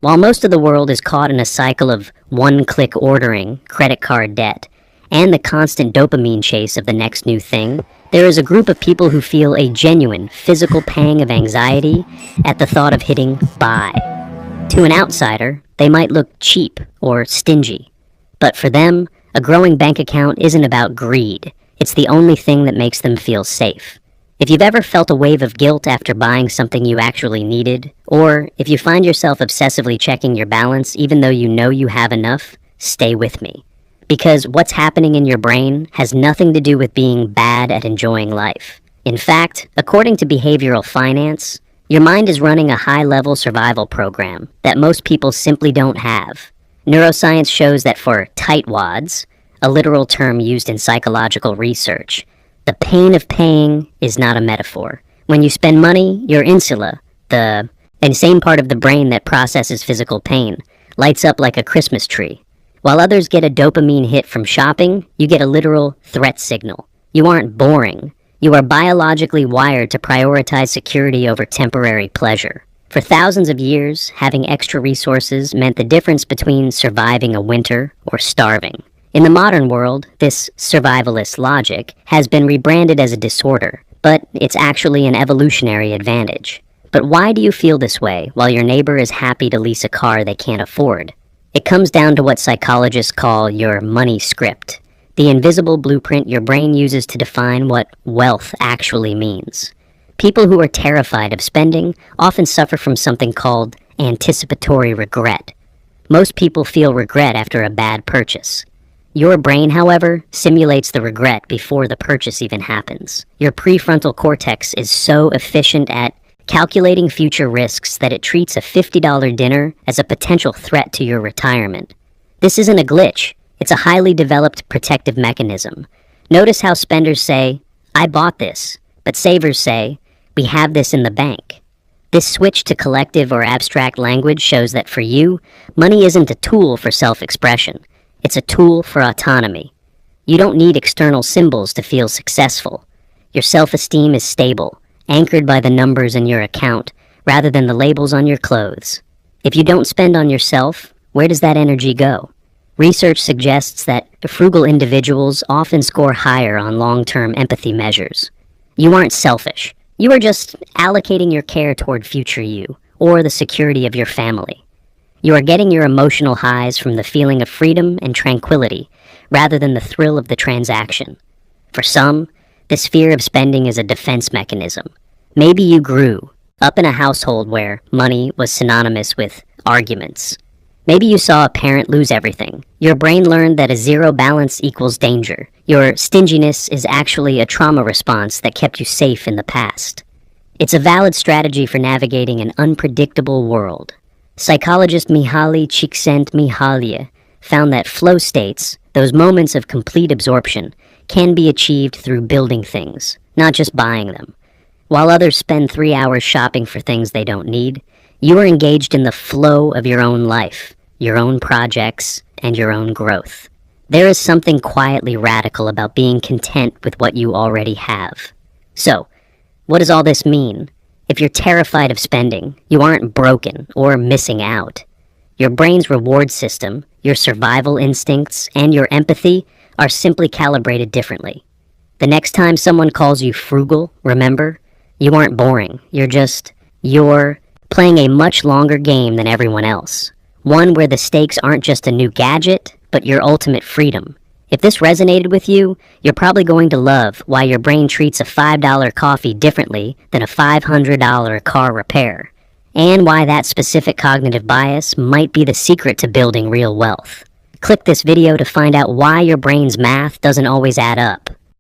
While most of the world is caught in a cycle of one-click ordering, credit card debt, and the constant dopamine chase of the next new thing, there is a group of people who feel a genuine physical pang of anxiety at the thought of hitting buy. To an outsider, they might look cheap or stingy. But for them, a growing bank account isn't about greed. It's the only thing that makes them feel safe. If you've ever felt a wave of guilt after buying something you actually needed, or if you find yourself obsessively checking your balance even though you know you have enough, stay with me. Because what's happening in your brain has nothing to do with being bad at enjoying life. In fact, according to behavioral finance, your mind is running a high-level survival program that most people simply don't have. Neuroscience shows that for tightwads, a literal term used in psychological research, the pain of paying is not a metaphor. When you spend money, your insula, the insane part of the brain that processes physical pain, lights up like a Christmas tree. While others get a dopamine hit from shopping, you get a literal threat signal. You aren't boring. You are biologically wired to prioritize security over temporary pleasure. For thousands of years, having extra resources meant the difference between surviving a winter or starving. In the modern world, this survivalist logic has been rebranded as a disorder, but it's actually an evolutionary advantage. But why do you feel this way while your neighbor is happy to lease a car they can't afford? It comes down to what psychologists call your money script, the invisible blueprint your brain uses to define what wealth actually means. People who are terrified of spending often suffer from something called anticipatory regret. Most people feel regret after a bad purchase. Your brain, however, simulates the regret before the purchase even happens. Your prefrontal cortex is so efficient at calculating future risks that it treats a $50 dinner as a potential threat to your retirement. This isn't a glitch. It's a highly developed protective mechanism. Notice how spenders say, "I bought this," but savers say, "We have this in the bank." This switch to collective or abstract language shows that for you, money isn't a tool for self-expression. It's a tool for autonomy. You don't need external symbols to feel successful. Your self-esteem is stable, anchored by the numbers in your account, rather than the labels on your clothes. If you don't spend on yourself, where does that energy go? Research suggests that frugal individuals often score higher on long-term empathy measures. You aren't selfish. You are just allocating your care toward future you, or the security of your family. You are getting your emotional highs from the feeling of freedom and tranquility, rather than the thrill of the transaction. For some, this fear of spending is a defense mechanism. Maybe you grew up in a household where money was synonymous with arguments. Maybe you saw a parent lose everything. Your brain learned that a zero balance equals danger. Your stinginess is actually a trauma response that kept you safe in the past. It's a valid strategy for navigating an unpredictable world. Psychologist Mihaly Csikszentmihalyi found that flow states, those moments of complete absorption, can be achieved through building things, not just buying them. While others spend 3 hours shopping for things they don't need, you are engaged in the flow of your own life, your own projects, and your own growth. There is something quietly radical about being content with what you already have. So, what does all this mean? If you're terrified of spending, you aren't broken or missing out. Your brain's reward system, your survival instincts, and your empathy are simply calibrated differently. The next time someone calls you frugal, remember, you aren't boring. You're playing a much longer game than everyone else. One where the stakes aren't just a new gadget, but your ultimate freedom. If this resonated with you, you're probably going to love why your brain treats a $5 coffee differently than a $500 car repair, and why that specific cognitive bias might be the secret to building real wealth. Click this video to find out why your brain's math doesn't always add up.